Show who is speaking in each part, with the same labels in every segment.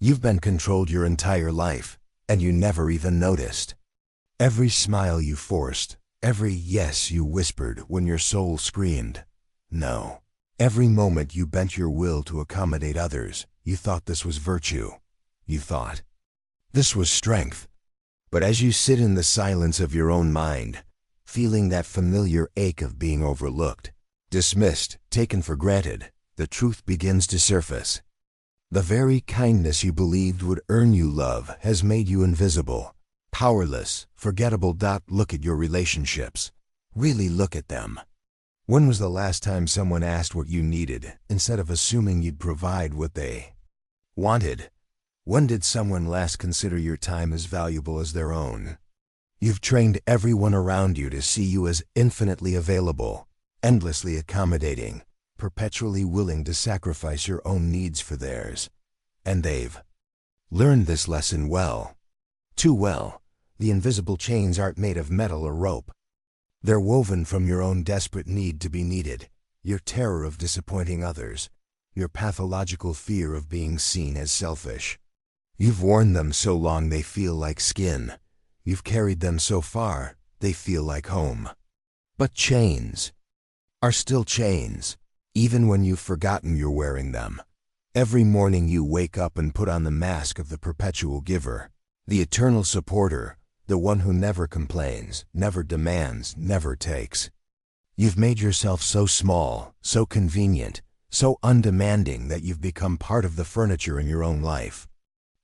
Speaker 1: You've been controlled your entire life, and you never even noticed. Every smile you forced, every yes you whispered when your soul screamed, no. Every moment you bent your will to accommodate others, you thought this was virtue. You thought this was strength. But as you sit in the silence of your own mind, feeling that familiar ache of being overlooked, dismissed, taken for granted, the truth begins to surface. The very kindness you believed would earn you love has made you invisible, powerless, forgettable. Look at your relationships. Really look at them. When was the last time someone asked what you needed instead of assuming you'd provide what they wanted? When did someone last consider your time as valuable as their own? You've trained everyone around you to see you as infinitely available, endlessly accommodating, perpetually willing to sacrifice your own needs for theirs. And they've learned this lesson well. Too well. The invisible chains aren't made of metal or rope. They're woven from your own desperate need to be needed, your terror of disappointing others, your pathological fear of being seen as selfish. You've worn them so long they feel like skin. You've carried them so far they feel like home. But chains are still chains, even when you've forgotten you're wearing them. Every morning you wake up and put on the mask of the perpetual giver, the eternal supporter, the one who never complains, never demands, never takes. You've made yourself so small, so convenient, so undemanding that you've become part of the furniture in your own life.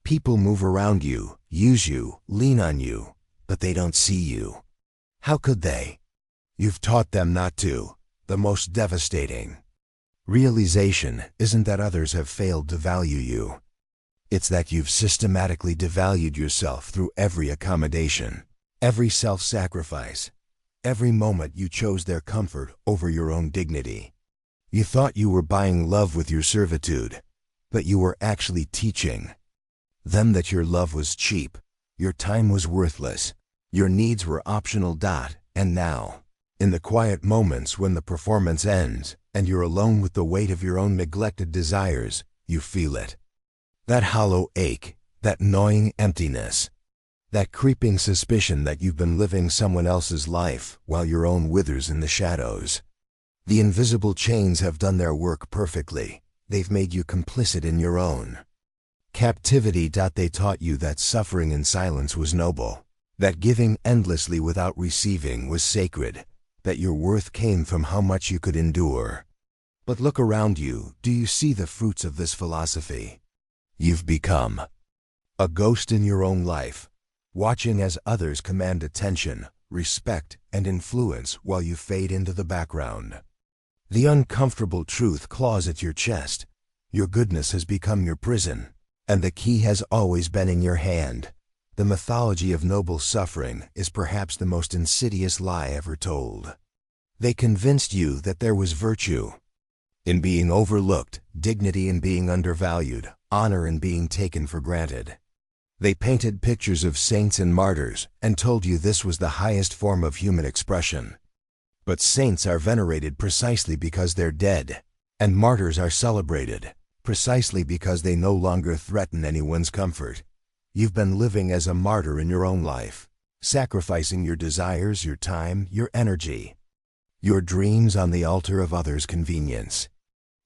Speaker 1: People move around you, use you, lean on you, but they don't see you. How could they? You've taught them not to. The most devastating realization isn't that others have failed to value you. It's that you've systematically devalued yourself through every accommodation, every self-sacrifice, every moment you chose their comfort over your own dignity. You thought you were buying love with your servitude, but you were actually teaching them that your love was cheap, your time was worthless, your needs were optional. And now, in the quiet moments when the performance ends and you're alone with the weight of your own neglected desires, you feel it. That hollow ache, that gnawing emptiness, that creeping suspicion that you've been living someone else's life while your own withers in the shadows. The invisible chains have done their work perfectly. They've made you complicit in your own captivity. They taught you that suffering in silence was noble, that giving endlessly without receiving was sacred, that your worth came from how much you could endure. But look around you. Do you see the fruits of this philosophy? You've become a ghost in your own life, watching as others command attention, respect, and influence while you fade into the background. The uncomfortable truth claws at your chest. Your goodness has become your prison, and the key has always been in your hand. The mythology of noble suffering is perhaps the most insidious lie ever told. They convinced you that there was virtue in being overlooked, dignity in being undervalued, honor in being taken for granted. They painted pictures of saints and martyrs and told you this was the highest form of human expression. But saints are venerated precisely because they're dead, and martyrs are celebrated precisely because they no longer threaten anyone's comfort. You've been living as a martyr in your own life, sacrificing your desires, your time, your energy, your dreams on the altar of others' convenience.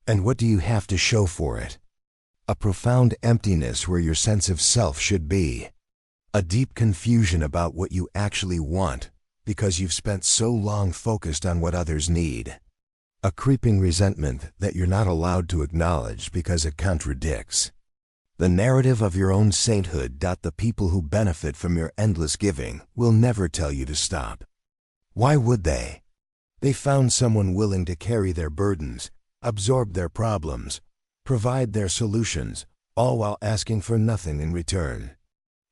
Speaker 1: And what do you have to show for it? A profound emptiness where your sense of self should be. A deep confusion about what you actually want, because you've spent so long focused on what others need. A creeping resentment that you're not allowed to acknowledge because it contradicts the narrative of your own sainthood. The people who benefit from your endless giving will never tell you to stop. Why would they? They found someone willing to carry their burdens, absorb their problems, provide their solutions, all while asking for nothing in return.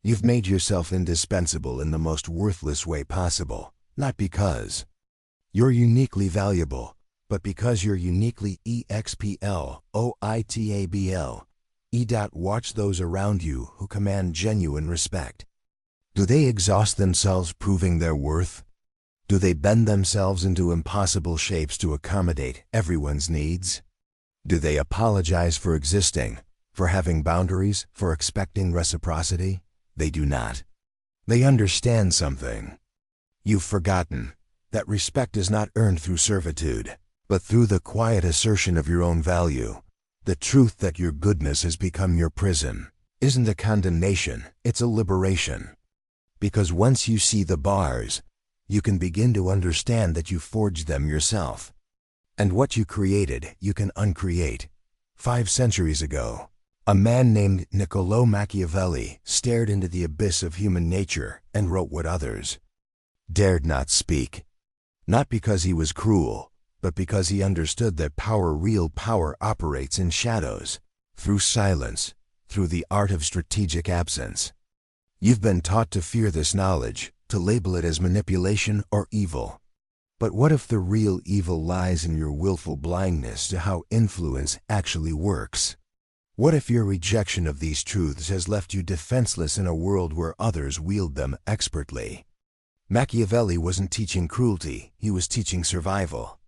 Speaker 1: You've made yourself indispensable in the most worthless way possible, not because you're uniquely valuable, but because you're uniquely exploitable. Watch those around you who command genuine respect. Do they exhaust themselves proving their worth? Do they bend themselves into impossible shapes to accommodate everyone's needs? Do they apologize for existing, for having boundaries, for expecting reciprocity? They do not. They understand something. You've forgotten that respect is not earned through servitude, but through the quiet assertion of your own value. The truth that your goodness has become your prison isn't a condemnation, it's a liberation. Because once you see the bars, you can begin to understand that you forged them yourself. And what you created, you can uncreate. 5 centuries ago, a man named Niccolò Machiavelli stared into the abyss of human nature and wrote what others dared not speak. Not because he was cruel, but because he understood that real power operates in shadows, through silence, through the art of strategic absence. You've been taught to fear this knowledge, to label it as manipulation or evil. But what if the real evil lies in your willful blindness to how influence actually works? What if your rejection of these truths has left you defenseless in a world where others wield them expertly? Machiavelli wasn't teaching cruelty, he was teaching survival.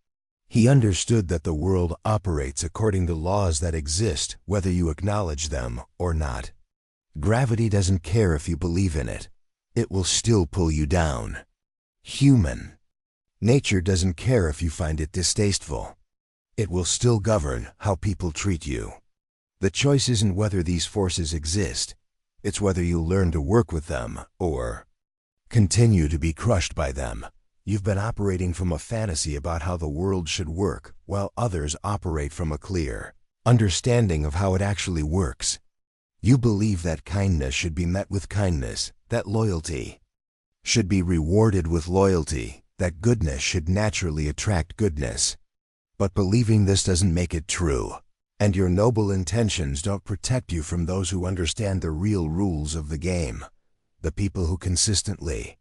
Speaker 1: He understood that the world operates according to laws that exist whether you acknowledge them or not. Gravity doesn't care if you believe in it. It will still pull you down. Human nature doesn't care if you find it distasteful. It will still govern how people treat you. The choice isn't whether these forces exist, it's whether you learn to work with them or continue to be crushed by them. You've been operating from a fantasy about how the world should work, while others operate from a clear understanding of how it actually works. You believe that kindness should be met with kindness, that loyalty should be rewarded with loyalty, that goodness should naturally attract goodness. But believing this doesn't make it true, and your noble intentions don't protect you from those who understand the real rules of the game. The people who consistently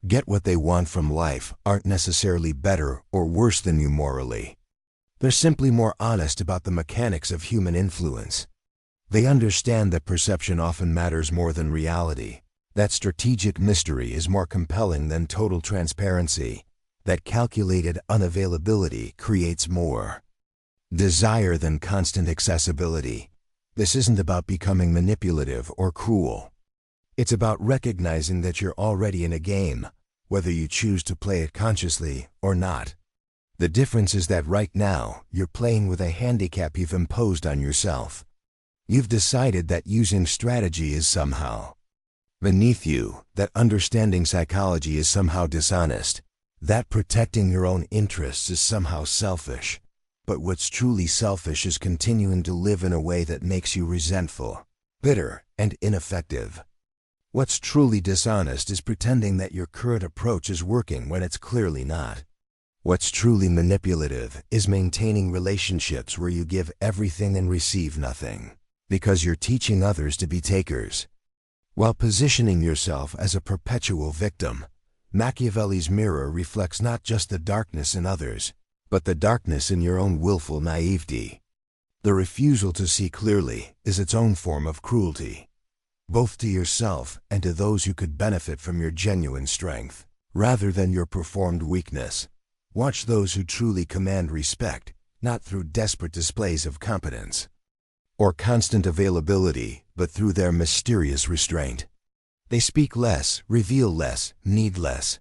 Speaker 1: get what they want from life aren't necessarily better or worse than you morally. They're simply more honest about the mechanics of human influence. They understand that perception often matters more than reality, that strategic mystery is more compelling than total transparency, that calculated unavailability creates more desire than constant accessibility. This isn't about becoming manipulative or cruel. It's about recognizing that you're already in a game, whether you choose to play it consciously or not. The difference is that right now, you're playing with a handicap you've imposed on yourself. You've decided that using strategy is somehow beneath you, that understanding psychology is somehow dishonest, that protecting your own interests is somehow selfish. But what's truly selfish is continuing to live in a way that makes you resentful, bitter, and ineffective. What's truly dishonest is pretending that your current approach is working when it's clearly not. What's truly manipulative is maintaining relationships where you give everything and receive nothing, because you're teaching others to be takers, while positioning yourself as a perpetual victim. Machiavelli's mirror reflects not just the darkness in others, but the darkness in your own willful naivety. The refusal to see clearly is its own form of cruelty, both to yourself and to those who could benefit from your genuine strength, rather than your performed weakness. Watch those who truly command respect, not through desperate displays of competence or constant availability, but through their mysterious restraint. They speak less, reveal less, need less.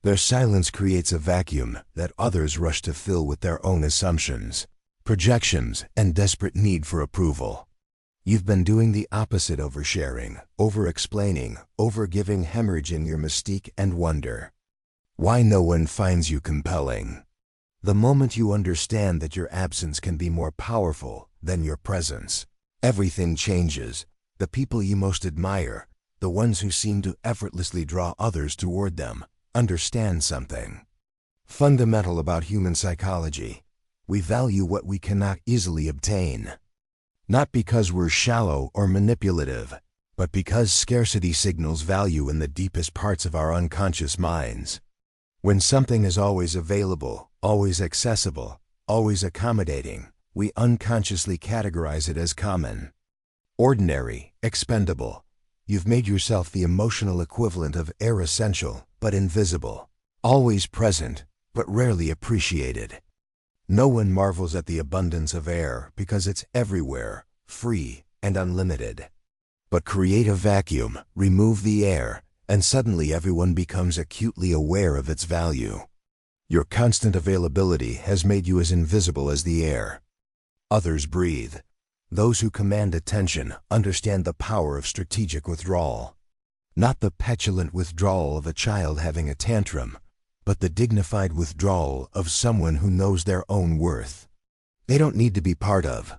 Speaker 1: Their silence creates a vacuum that others rush to fill with their own assumptions, projections, and desperate need for approval. You've been doing the opposite: oversharing, over-explaining, over-giving, hemorrhaging your mystique and wonder why no one finds you compelling. The moment you understand that your absence can be more powerful than your presence, everything changes. The people you most admire, the ones who seem to effortlessly draw others toward them, understand something fundamental about human psychology. We value what we cannot easily obtain, not because we're shallow or manipulative, but because scarcity signals value in the deepest parts of our unconscious minds. When something is always available, always accessible, always accommodating, we unconsciously categorize it as common, ordinary, expendable. You've made yourself the emotional equivalent of air, essential but invisible, always present but rarely appreciated. No one marvels at the abundance of air because it's everywhere, free, and unlimited. But create a vacuum, remove the air, and suddenly everyone becomes acutely aware of its value. Your constant availability has made you as invisible as the air others breathe. Those who command attention understand the power of strategic withdrawal. Not the petulant withdrawal of a child having a tantrum, but the dignified withdrawal of someone who knows their own worth. They don't need to be part of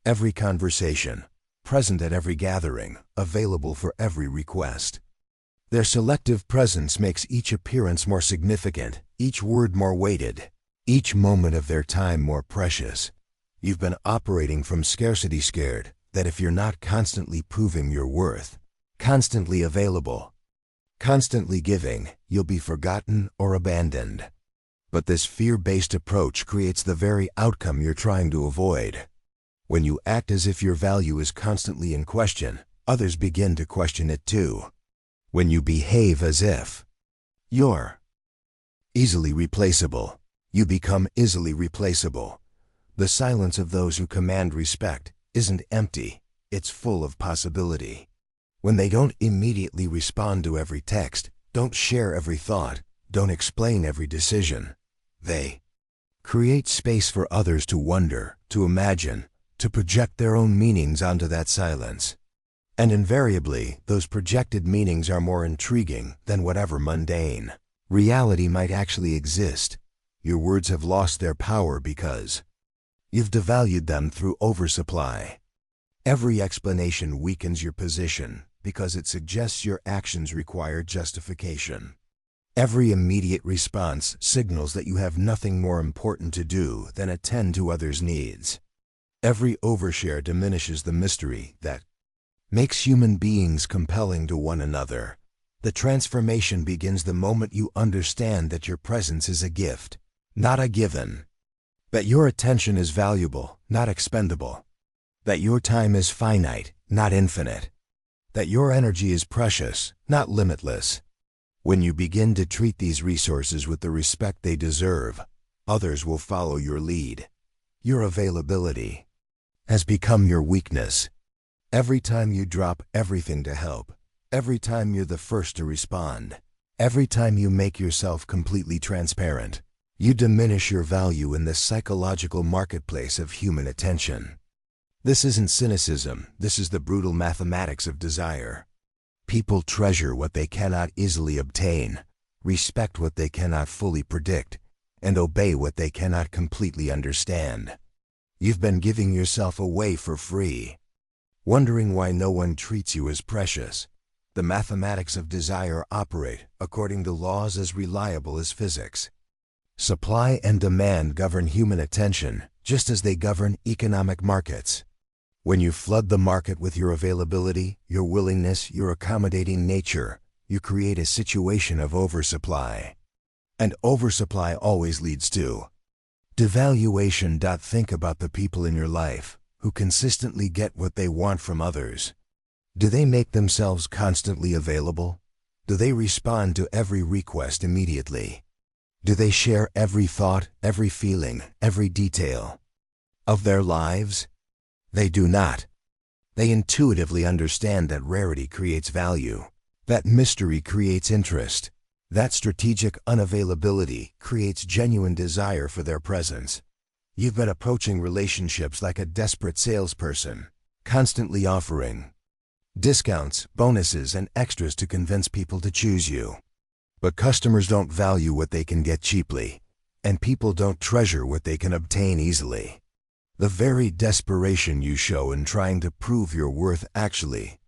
Speaker 1: every conversation, present at every gathering, available for every request. Their selective presence makes each appearance more significant, each word more weighted, each moment of their time more precious. You've been operating from scarcity scared that if you're not constantly proving your worth, constantly available, constantly giving, you'll be forgotten or abandoned. But this fear-based approach creates the very outcome you're trying to avoid. When you act as if your value is constantly in question, others begin to question it too. When you behave as if you're easily replaceable, you become easily replaceable. The silence of those who command respect isn't empty, it's full of possibility. When they don't immediately respond to every text, don't share every thought, don't explain every decision, they create space for others to wonder, to imagine, to project their own meanings onto that silence. And invariably, those projected meanings are more intriguing than whatever mundane reality might actually exist. Your words have lost their power because you've devalued them through oversupply. Every explanation weakens your position because it suggests your actions require justification. Every immediate response signals that you have nothing more important to do than attend to others' needs. Every overshare diminishes the mystery that makes human beings compelling to one another. The transformation begins the moment you understand that your presence is a gift, not a given. That your attention is valuable, not expendable. That your time is finite, not infinite. That your energy is precious, not limitless. When you begin to treat these resources with the respect they deserve, others will follow your lead. Your availability has become your weakness. Every time you drop everything to help, every time you're the first to respond, every time you make yourself completely transparent, you diminish your value in this psychological marketplace of human attention. This isn't cynicism, this is the brutal mathematics of desire. People treasure what they cannot easily obtain, respect what they cannot fully predict, and obey what they cannot completely understand. You've been giving yourself away for free, wondering why no one treats you as precious. The mathematics of desire operate according to laws as reliable as physics. Supply and demand govern human attention, just as they govern economic markets. When you flood the market with your availability, your willingness, your accommodating nature, you create a situation of oversupply. And oversupply always leads to devaluation. Think about the people in your life who consistently get what they want from others. Do they make themselves constantly available? Do they respond to every request immediately? Do they share every thought, every feeling, every detail of their lives? They do not. They intuitively understand that rarity creates value, that mystery creates interest, that strategic unavailability creates genuine desire for their presence. You've been approaching relationships like a desperate salesperson, constantly offering discounts, bonuses, and extras to convince people to choose you. But customers don't value what they can get cheaply, and people don't treasure what they can obtain easily. The very desperation you show in trying to prove your worth actually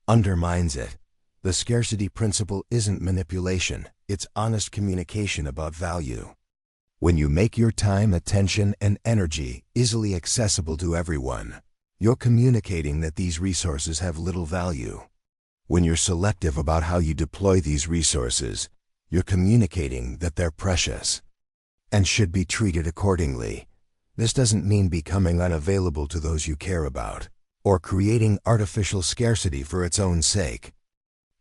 Speaker 1: undermines it. The scarcity principle isn't manipulation, it's honest communication about value. When you make your time, attention, and energy easily accessible to everyone, you're communicating that these resources have little value. When you're selective about how you deploy these resources, you're communicating that they're precious and should be treated accordingly. This doesn't mean becoming unavailable to those you care about, or creating artificial scarcity for its own sake.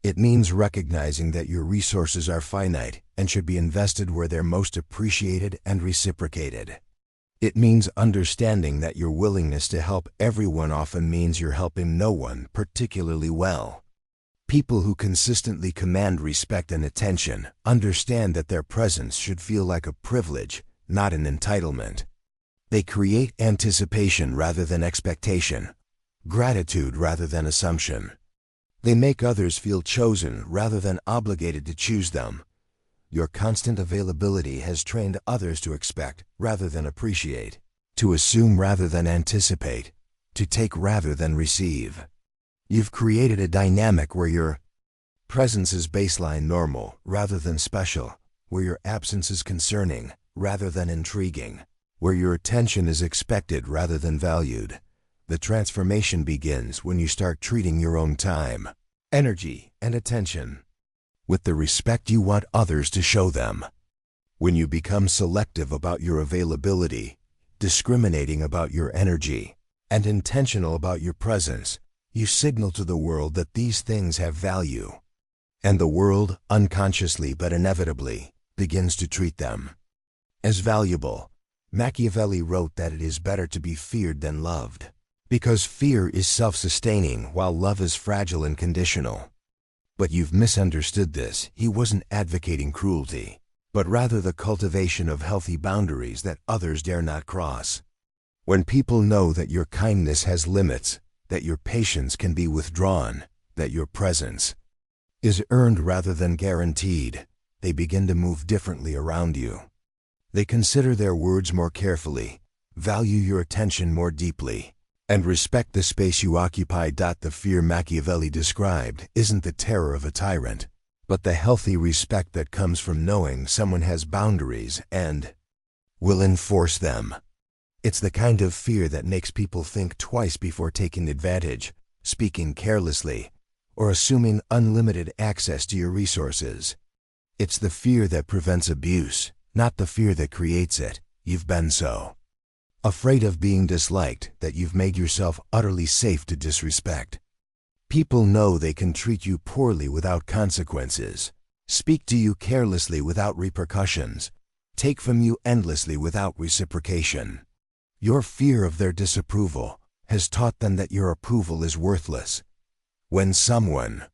Speaker 1: It means recognizing that your resources are finite and should be invested where they're most appreciated and reciprocated. It means understanding that your willingness to help everyone often means you're helping no one particularly well. People who consistently command respect and attention understand that their presence should feel like a privilege, not an entitlement. They create anticipation rather than expectation, gratitude rather than assumption. They make others feel chosen rather than obligated to choose them. Your constant availability has trained others to expect rather than appreciate, to assume rather than anticipate, to take rather than receive. You've created a dynamic where your presence is baseline normal rather than special, where your absence is concerning rather than intriguing, where your attention is expected rather than valued. The transformation begins when you start treating your own time, energy, and attention with the respect you want others to show them. When you become selective about your availability, discriminating about your energy, and intentional about your presence, you signal to the world that these things have value. And the world, unconsciously but inevitably, begins to treat them as valuable. Machiavelli wrote that it is better to be feared than loved, because fear is self-sustaining while love is fragile and conditional. But you've misunderstood this. He wasn't advocating cruelty, but rather the cultivation of healthy boundaries that others dare not cross. When people know that your kindness has limits, that your patience can be withdrawn, that your presence is earned rather than guaranteed, they begin to move differently around you. They consider their words more carefully, value your attention more deeply, and respect the space you occupy. The fear Machiavelli described isn't the terror of a tyrant, but the healthy respect that comes from knowing someone has boundaries and will enforce them. It's the kind of fear that makes people think twice before taking advantage, speaking carelessly, or assuming unlimited access to your resources. It's the fear that prevents abuse, not the fear that creates it. You've been so afraid of being disliked that you've made yourself utterly safe to disrespect. People know they can treat you poorly without consequences, speak to you carelessly without repercussions, take from you endlessly without reciprocation. Your fear of their disapproval has taught them that your approval is worthless. When someone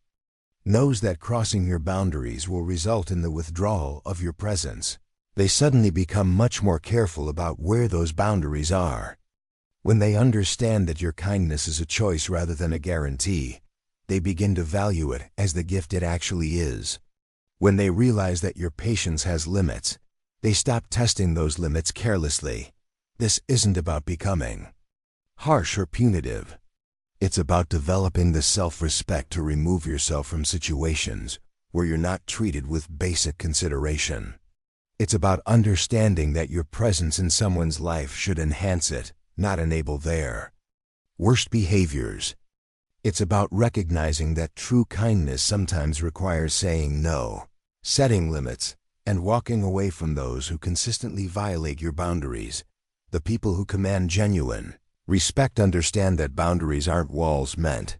Speaker 1: knows that crossing your boundaries will result in the withdrawal of your presence, they suddenly become much more careful about where those boundaries are. When they understand that your kindness is a choice rather than a guarantee, they begin to value it as the gift it actually is. When they realize that your patience has limits, they stop testing those limits carelessly. This isn't about becoming harsh or punitive. It's about developing the self-respect to remove yourself from situations where you're not treated with basic consideration. It's about understanding that your presence in someone's life should enhance it, not enable their worst behaviors. It's about recognizing that true kindness sometimes requires saying no, setting limits, and walking away from those who consistently violate your boundaries. The people who command genuine respect understand that boundaries aren't walls meant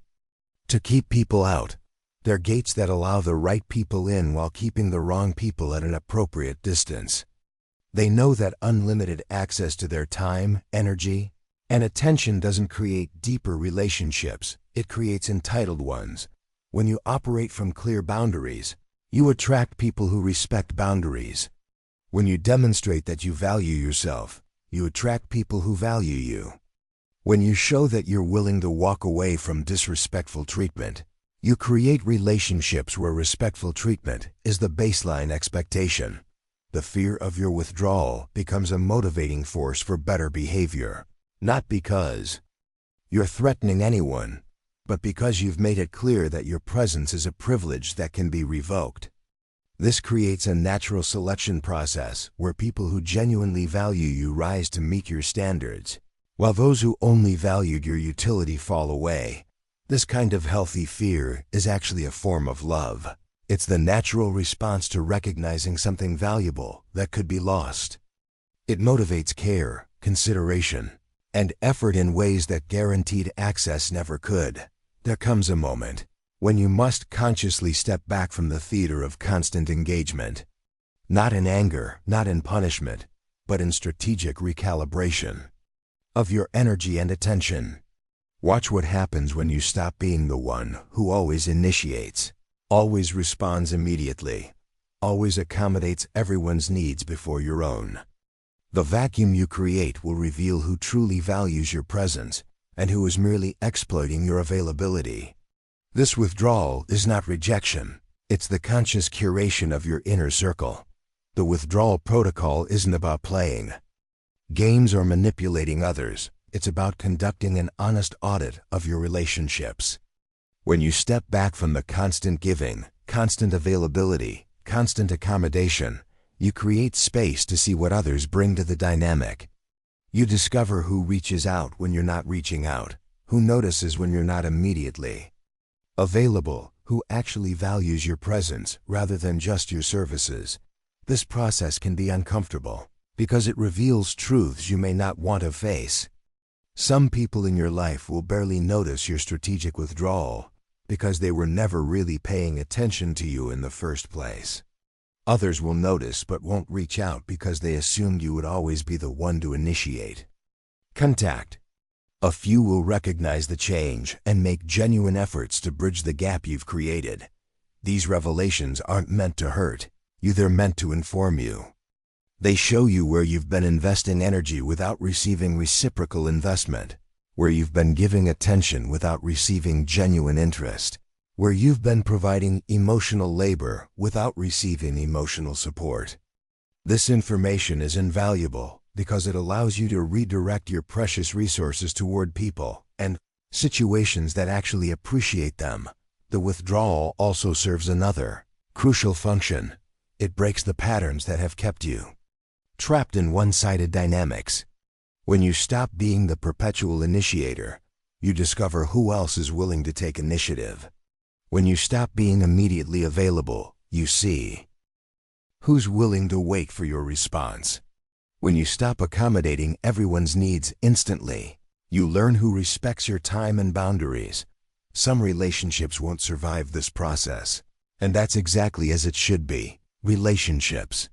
Speaker 1: to keep people out. They're gates that allow the right people in while keeping the wrong people at an appropriate distance. They know that unlimited access to their time, energy, and attention doesn't create deeper relationships, it creates entitled ones. When you operate from clear boundaries, you attract people who respect boundaries. When you demonstrate that you value yourself, you attract people who value you. When you show that you're willing to walk away from disrespectful treatment, you create relationships where respectful treatment is the baseline expectation. The fear of your withdrawal becomes a motivating force for better behavior, not because you're threatening anyone, but because you've made it clear that your presence is a privilege that can be revoked. This creates a natural selection process where people who genuinely value you rise to meet your standards, while those who only valued your utility fall away. This kind of healthy fear is actually a form of love. It's the natural response to recognizing something valuable that could be lost. It motivates care, consideration, and effort in ways that guaranteed access never could. There comes a moment when you must consciously step back from the theater of constant engagement. Not in anger, not in punishment, but in strategic recalibration of your energy and attention. Watch what happens when you stop being the one who always initiates, always responds immediately, always accommodates everyone's needs before your own. The vacuum you create will reveal who truly values your presence and who is merely exploiting your availability. This withdrawal is not rejection, it's the conscious curation of your inner circle. The withdrawal protocol isn't about playing games or manipulating others, it's about conducting an honest audit of your relationships. When you step back from the constant giving, constant availability, constant accommodation, you create space to see what others bring to the dynamic. You discover who reaches out when you're not reaching out, who notices when you're not immediately available, who actually values your presence rather than just your services. This process can be uncomfortable because it reveals truths you may not want to face. Some people in your life will barely notice your strategic withdrawal because they were never really paying attention to you in the first place. Others will notice but won't reach out because they assumed you would always be the one to initiate contact. A few will recognize the change and make genuine efforts to bridge the gap you've created. These revelations aren't meant to hurt you, they're meant to inform you. They show you where you've been investing energy without receiving reciprocal investment, where you've been giving attention without receiving genuine interest, where you've been providing emotional labor without receiving emotional support. This information is invaluable because it allows you to redirect your precious resources toward people and situations that actually appreciate them. The withdrawal also serves another crucial function. It breaks the patterns that have kept you trapped in one-sided dynamics. When you stop being the perpetual initiator, you discover who else is willing to take initiative. When you stop being immediately available, you see who's willing to wait for your response. When you stop accommodating everyone's needs instantly, you learn who respects your time and boundaries. Some relationships won't survive this process, and that's exactly as it should be. Relationships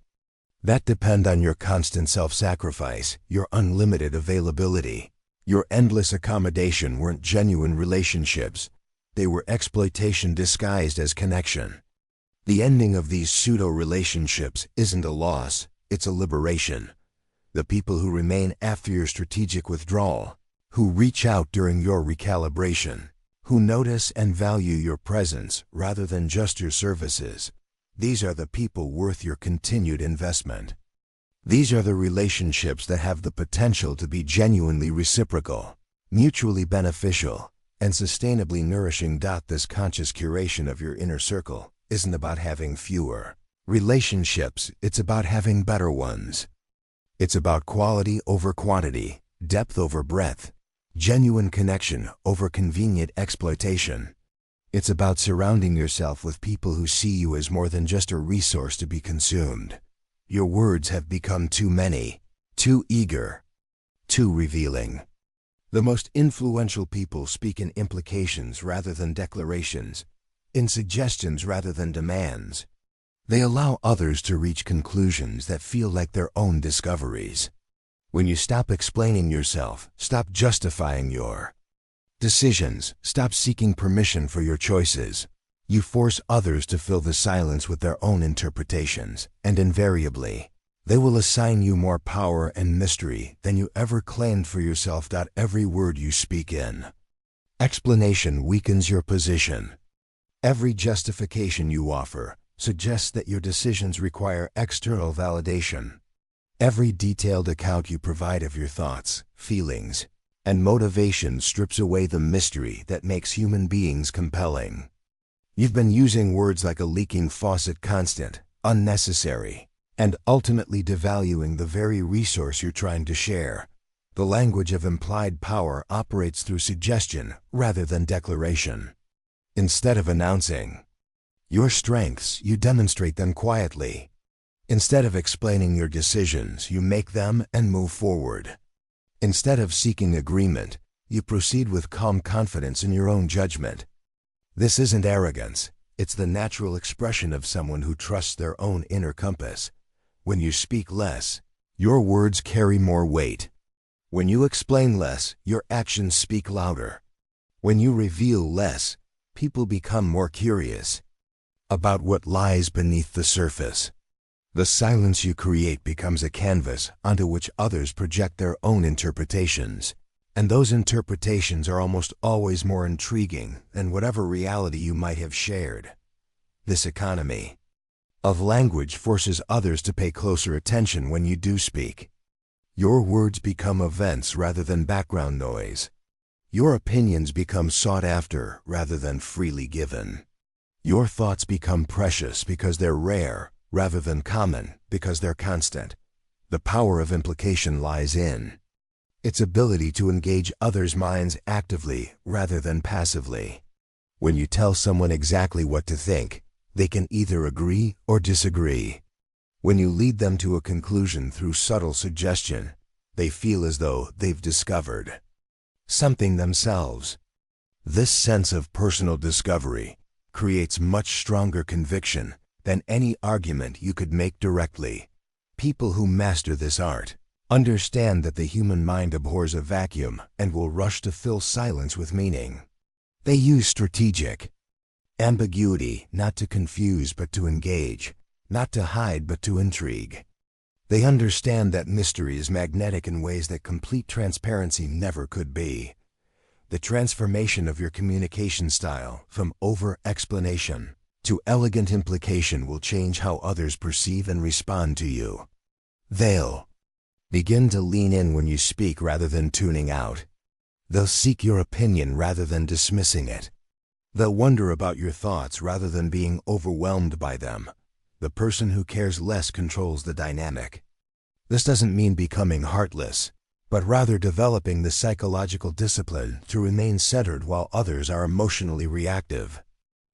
Speaker 1: that depend on your constant self-sacrifice, your unlimited availability, your endless accommodation weren't genuine relationships. They were exploitation disguised as connection. The ending of these pseudo-relationships isn't a loss, it's a liberation. The people who remain after your strategic withdrawal, who reach out during your recalibration, who notice and value your presence rather than just your services, these are the people worth your continued investment. These are the relationships that have the potential to be genuinely reciprocal, mutually beneficial, and sustainably nourishing. This conscious curation of your inner circle isn't about having fewer relationships, it's about having better ones. It's about quality over quantity, depth over breadth, genuine connection over convenient exploitation. It's about surrounding yourself with people who see you as more than just a resource to be consumed. Your words have become too many, too eager, too revealing. The most influential people speak in implications rather than declarations, in suggestions rather than demands. They allow others to reach conclusions that feel like their own discoveries. When you stop explaining yourself, stop justifying your decisions, stop seeking permission for your choices, you force others to fill the silence with their own interpretations, and invariably, they will assign you more power and mystery than you ever claimed for yourself. Every word you speak in explanation weakens your position. Every justification you offer suggests that your decisions require external validation. Every detailed account you provide of your thoughts, feelings, and motivation strips away the mystery that makes human beings compelling. You've been using words like a leaking faucet, constant, unnecessary, and ultimately devaluing the very resource you're trying to share. The language of implied power operates through suggestion rather than declaration. Instead of announcing your strengths, you demonstrate them quietly. Instead of explaining your decisions, you make them and move forward. Instead of seeking agreement, you proceed with calm confidence in your own judgment. This isn't arrogance, it's the natural expression of someone who trusts their own inner compass. When you speak less, Your words carry more weight. When you explain less, your actions speak louder. When you reveal less, people become more curious about what lies beneath the surface. The silence you create becomes a canvas onto which others project their own interpretations. And those interpretations are almost always more intriguing than whatever reality you might have shared. This economy of language forces others to pay closer attention when you do speak. Your words become events rather than background noise. Your opinions become sought after rather than freely given. Your thoughts become precious because they're rare rather than common because they're constant. The power of implication lies in its ability to engage others' minds actively rather than passively. When you tell someone exactly what to think, they can either agree or disagree. When you lead them to a conclusion through subtle suggestion, they feel as though they've discovered something themselves. This sense of personal discovery creates much stronger conviction than any argument you could make directly. People who master this art understand that the human mind abhors a vacuum and will rush to fill silence with meaning. They use strategic ambiguity not to confuse but to engage, not to hide but to intrigue. They understand that mystery is magnetic in ways that complete transparency never could be. The transformation of your communication style from over-explanation to elegant implication will change how others perceive and respond to you. They'll begin to lean in when you speak rather than tuning out. They'll seek your opinion rather than dismissing it. They'll wonder about your thoughts rather than being overwhelmed by them. The person who cares less controls the dynamic. This doesn't mean becoming heartless, but rather developing the psychological discipline to remain centered while others are emotionally reactive.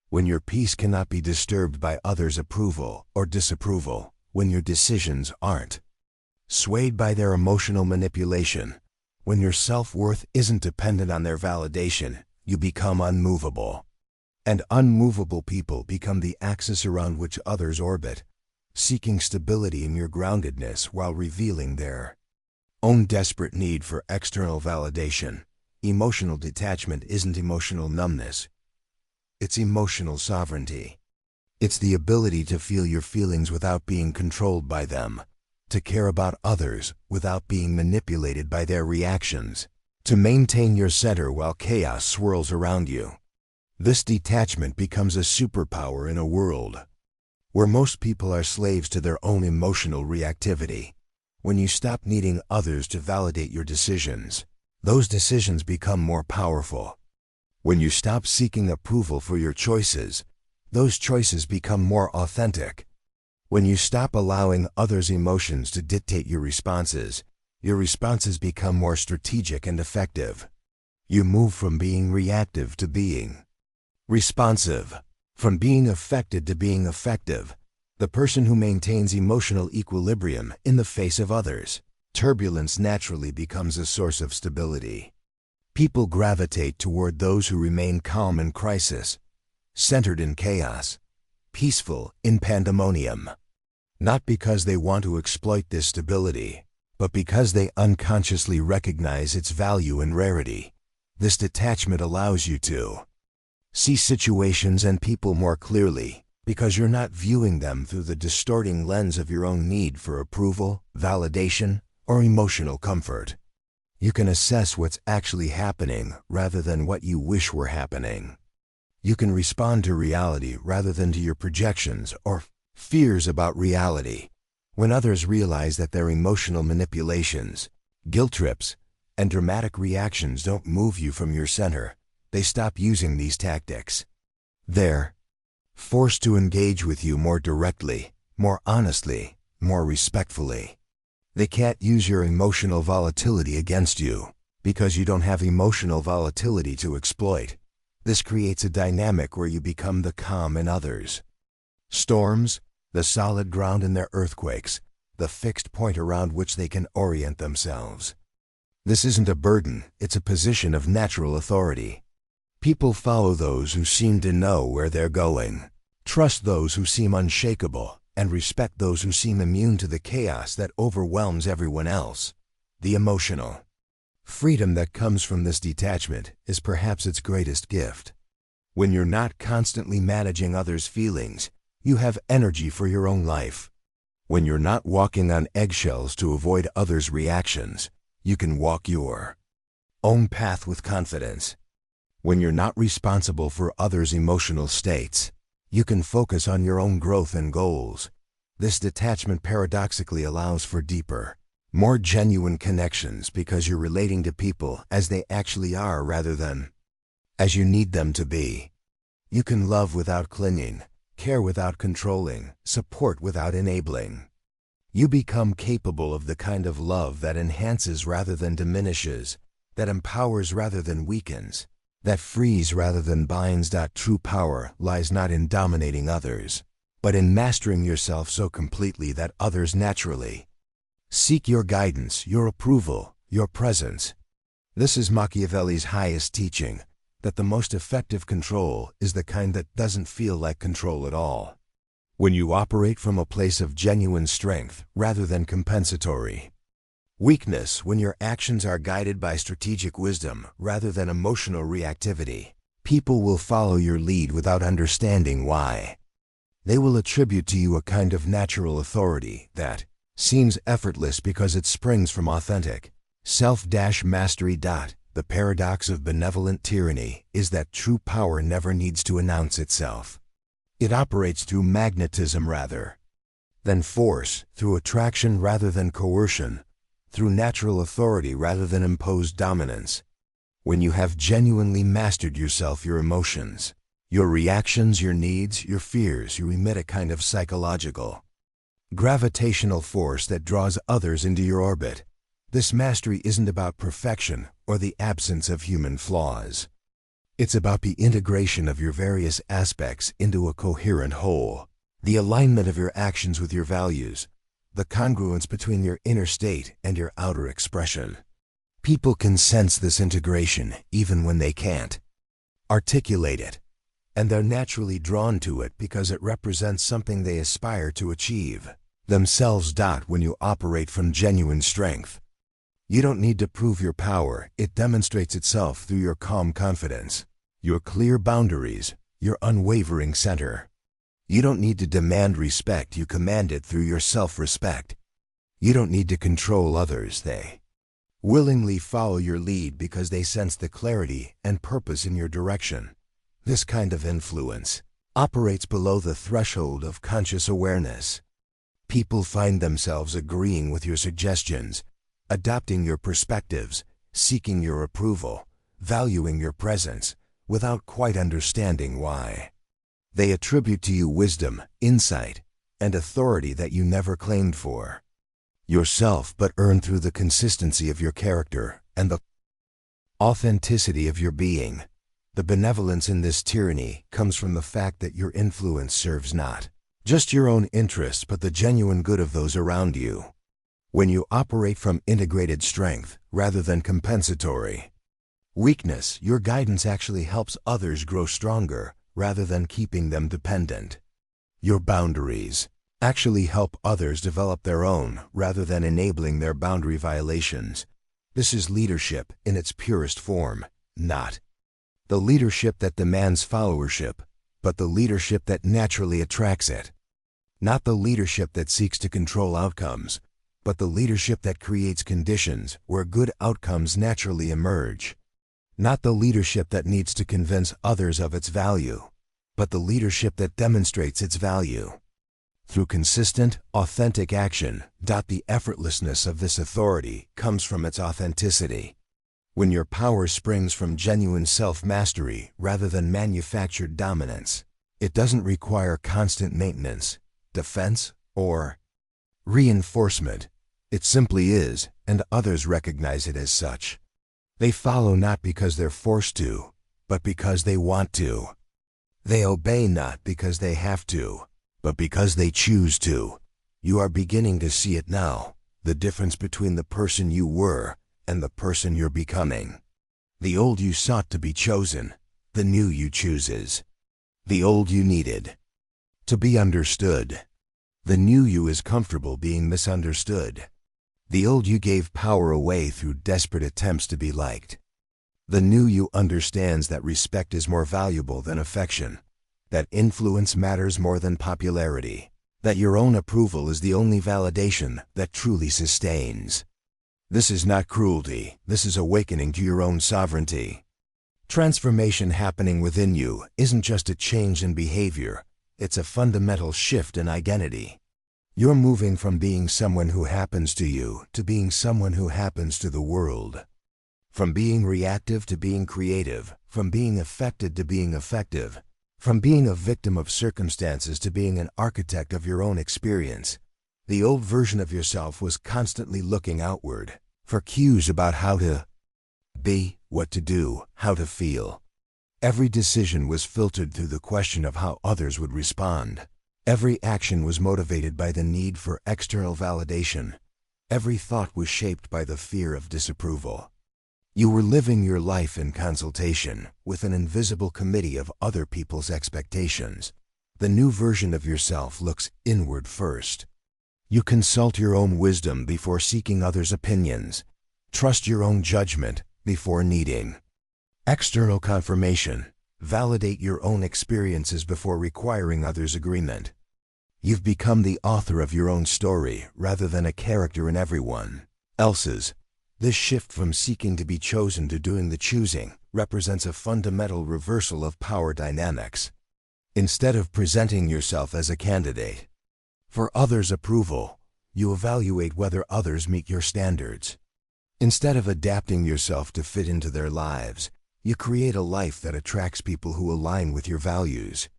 Speaker 1: When your peace cannot be disturbed by others' approval or disapproval, when your decisions aren't swayed by their emotional manipulation, when your self-worth isn't dependent on their validation, you become unmovable. And unmovable people become the axis around which others orbit, seeking stability in your groundedness while revealing their own desperate need for external validation. Emotional detachment isn't emotional numbness. It's emotional sovereignty. It's the ability to feel your feelings without being controlled by them, to care about others without being manipulated by their reactions, to maintain your center while chaos swirls around you. This detachment becomes a superpower in a world where most people are slaves to their own emotional reactivity. When you stop needing others to validate your decisions, those decisions become more powerful. When you stop seeking approval for your choices, those choices become more authentic. When you stop allowing others' emotions to dictate your responses become more strategic and effective. You move from being reactive to being responsive, from being affected to being effective. The person who maintains emotional equilibrium in the face of others' turbulence naturally becomes a source of stability. People gravitate toward those who remain calm in crisis, centered in chaos, peaceful in pandemonium. Not because they want to exploit this stability, but because they unconsciously recognize its value and rarity. This detachment allows you to see situations and people more clearly, because you're not viewing them through the distorting lens of your own need for approval, validation, or emotional comfort. You can assess what's actually happening rather than what you wish were happening. You can respond to reality rather than to your projections or fears about reality. When others realize that their emotional manipulations, guilt trips, and dramatic reactions don't move you from your center, they stop using these tactics. They're forced to engage with you more directly, more honestly, more respectfully. They can't use your emotional volatility against you, because you don't have emotional volatility to exploit. This creates a dynamic where you become the calm in others' storms, the solid ground in their earthquakes, the fixed point around which they can orient themselves. This isn't a burden, it's a position of natural authority. People follow those who seem to know where they're going, trust those who seem unshakable, and respect those who seem immune to the chaos that overwhelms everyone else. The emotional freedom that comes from this detachment is perhaps its greatest gift. When you're not constantly managing others' feelings, you have energy for your own life. When you're not walking on eggshells to avoid others' reactions, you can walk your own path with confidence. When you're not responsible for others' emotional states, you can focus on your own growth and goals. This detachment paradoxically allows for deeper, more genuine connections because you're relating to people as they actually are rather than as you need them to be. You can love without clinging, care without controlling, support without enabling. You become capable of the kind of love that enhances rather than diminishes, that empowers rather than weakens, that frees rather than binds. True power lies not in dominating others, but in mastering yourself so completely that others naturally seek your guidance, your approval, your presence. This is Machiavelli's highest teaching, that the most effective control is the kind that doesn't feel like control at all. When you operate from a place of genuine strength rather than compensatory weakness, when your actions are guided by strategic wisdom rather than emotional reactivity, people will follow your lead without understanding why. They will attribute to you a kind of natural authority that seems effortless because it springs from authentic self-mastery. The paradox of benevolent tyranny is that true power never needs to announce itself. It operates through magnetism rather than force, through attraction rather than coercion, through natural authority rather than imposed dominance. When you have genuinely mastered yourself, your emotions, your reactions, your needs, your fears, you emit a kind of psychological, gravitational force that draws others into your orbit. This mastery isn't about perfection or the absence of human flaws. It's about the integration of your various aspects into a coherent whole, the alignment of your actions with your values, the congruence between your inner state and your outer expression. People can sense this integration even when they can't articulate it, and they're naturally drawn to it because it represents something they aspire to achieve themselves. When you operate from genuine strength, you don't need to prove your power. It demonstrates itself through your calm confidence, your clear boundaries, your unwavering center. You don't need to demand respect. You command it through your self-respect. You don't need to control others. They willingly follow your lead because they sense the clarity and purpose in your direction. This kind of influence operates below the threshold of conscious awareness. People find themselves agreeing with your suggestions, adopting your perspectives, seeking your approval, valuing your presence, without quite understanding why. They attribute to you wisdom, insight, and authority that you never claimed for yourself but earned through the consistency of your character and the authenticity of your being. The benevolence in this tyranny comes from the fact that your influence serves not just your own interests but the genuine good of those around you. When you operate from integrated strength rather than compensatory weakness, your guidance actually helps others grow stronger rather than keeping them dependent. Your boundaries actually help others develop their own rather than enabling their boundary violations. This is leadership in its purest form, not the leadership that demands followership, but the leadership that naturally attracts it. Not the leadership that seeks to control outcomes, but the leadership that creates conditions where good outcomes naturally emerge. Not the leadership that needs to convince others of its value, but the leadership that demonstrates its value through consistent, authentic action. The effortlessness of this authority comes from its authenticity. When your power springs from genuine self-mastery rather than manufactured dominance, it doesn't require constant maintenance, defense, or reinforcement. It simply is, and others recognize it as such. They follow not because they're forced to, but because they want to. They obey not because they have to, but because they choose to. You are beginning to see it now, the difference between the person you were and the person you're becoming. The old you sought to be chosen, the new you chooses. The old you needed to be understood, The new you is comfortable being misunderstood. The old you gave power away through desperate attempts to be liked. The new you understands that respect is more valuable than affection, that influence matters more than popularity, that your own approval is the only validation that truly sustains. This is not cruelty, this is awakening to your own sovereignty. Transformation happening within you isn't just a change in behavior, it's a fundamental shift in identity. You're moving from being someone who happens to you to being someone who happens to the world. From being reactive to being creative, from being affected to being effective, from being a victim of circumstances to being an architect of your own experience. The old version of yourself was constantly looking outward for cues about how to be, what to do, how to feel. Every decision was filtered through the question of how others would respond. Every action was motivated by the need for external validation. Every thought was shaped by the fear of disapproval. You were living your life in consultation with an invisible committee of other people's expectations. The new version of yourself looks inward first. You consult your own wisdom before seeking others' opinions. Trust your own judgment before needing external confirmation. Validate your own experiences before requiring others' agreement. You've become the author of your own story rather than a character in everyone else's. This shift from seeking to be chosen to doing the choosing represents a fundamental reversal of power dynamics. Instead of presenting yourself as a candidate for others' approval, you evaluate whether others meet your standards. Instead of adapting yourself to fit into their lives, you create a life that attracts people who align with your values.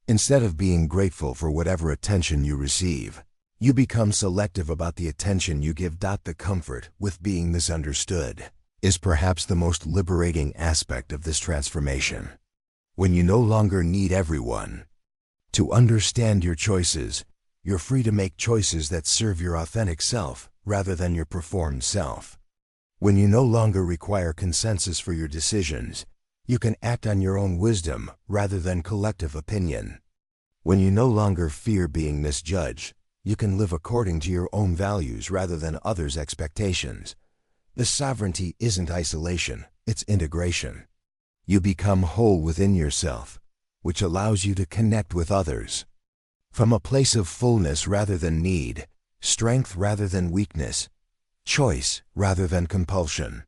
Speaker 1: Instead of being grateful for whatever attention you receive, you become selective about the attention you give. The comfort with being misunderstood is perhaps the most liberating aspect of this transformation. When you no longer need everyone to understand your choices, you're free to make choices that serve your authentic self rather than your performed self. When you no longer require consensus for your decisions, you can act on your own wisdom rather than collective opinion. When you no longer fear being misjudged, you can live according to your own values rather than others' expectations. This sovereignty isn't isolation, it's integration. You become whole within yourself, which allows you to connect with others from a place of fullness rather than need, strength rather than weakness, choice rather than compulsion.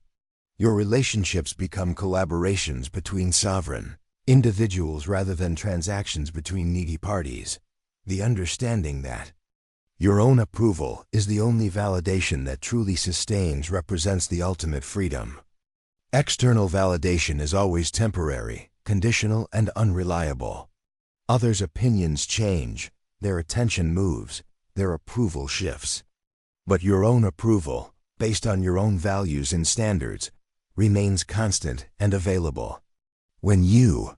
Speaker 1: Your relationships become collaborations between sovereign individuals rather than transactions between needy parties. The understanding that your own approval is the only validation that truly sustains represents the ultimate freedom. External validation is always temporary, conditional, and unreliable. Others' opinions change, their attention moves, their approval shifts. But your own approval, based on your own values and standards, remains constant and available. When you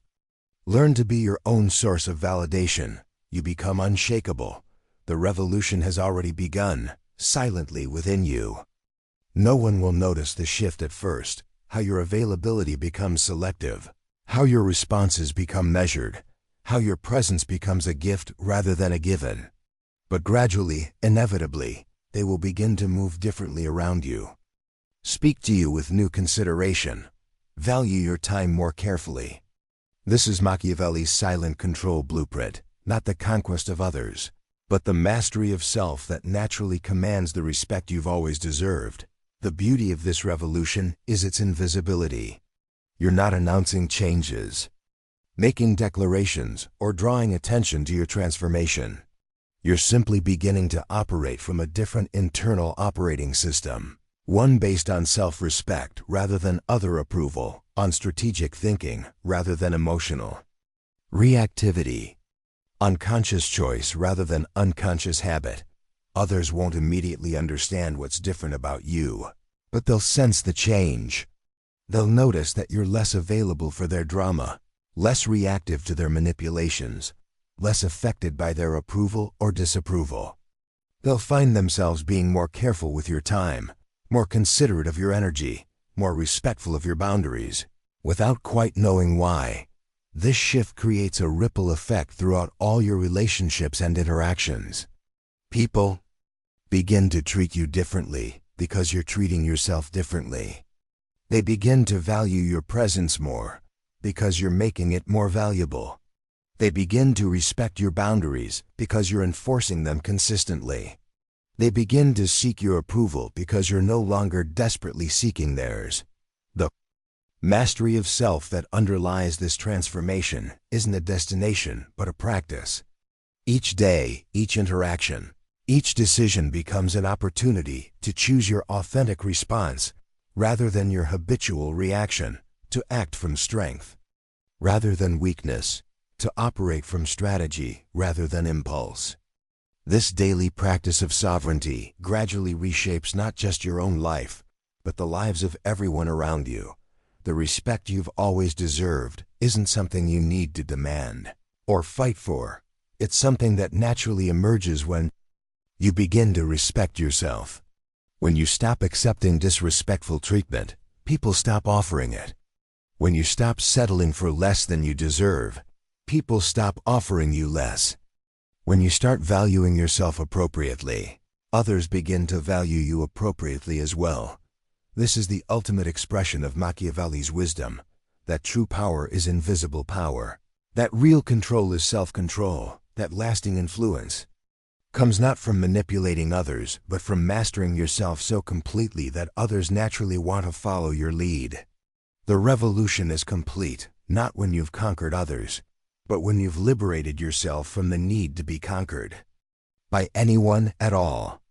Speaker 1: learn to be your own source of validation, you become unshakable. The revolution has already begun, silently within you. No one will notice the shift at first, how your availability becomes selective, how your responses become measured, how your presence becomes a gift rather than a given. But gradually, inevitably, they will begin to move differently around you. Speak to you with new consideration. Value your time more carefully. This is Machiavelli's silent control blueprint, not the conquest of others, but the mastery of self that naturally commands the respect you've always deserved. The beauty of this revolution is its invisibility. You're not announcing changes, making declarations, or drawing attention to your transformation. You're simply beginning to operate from a different internal operating system, one based on self-respect rather than other approval, on strategic thinking rather than emotional reactivity, unconscious choice rather than unconscious habit. Others won't immediately understand what's different about you, but they'll sense the change. They'll notice that you're less available for their drama, less reactive to their manipulations, less affected by their approval or disapproval. They'll find themselves being more careful with your time, more considerate of your energy, more respectful of your boundaries, without quite knowing why. This shift creates a ripple effect throughout all your relationships and interactions. People begin to treat you differently because you're treating yourself differently. They begin to value your presence more because you're making it more valuable. They begin to respect your boundaries because you're enforcing them consistently. They begin to seek your approval because you're no longer desperately seeking theirs. The mastery of self that underlies this transformation isn't a destination but a practice. Each day, each interaction, each decision becomes an opportunity to choose your authentic response rather than your habitual reaction, to act from strength rather than weakness, to operate from strategy rather than impulse. This daily practice of sovereignty gradually reshapes not just your own life, but the lives of everyone around you. The respect you've always deserved isn't something you need to demand or fight for. It's something that naturally emerges when you begin to respect yourself. When you stop accepting disrespectful treatment, people stop offering it. When you stop settling for less than you deserve, people stop offering you less. When you start valuing yourself appropriately, others begin to value you appropriately as well. This is the ultimate expression of Machiavelli's wisdom, that true power is invisible power, that real control is self-control, that lasting influence comes not from manipulating others, but from mastering yourself so completely that others naturally want to follow your lead. The revolution is complete, not when you've conquered others, but when you've liberated yourself from the need to be conquered by anyone at all.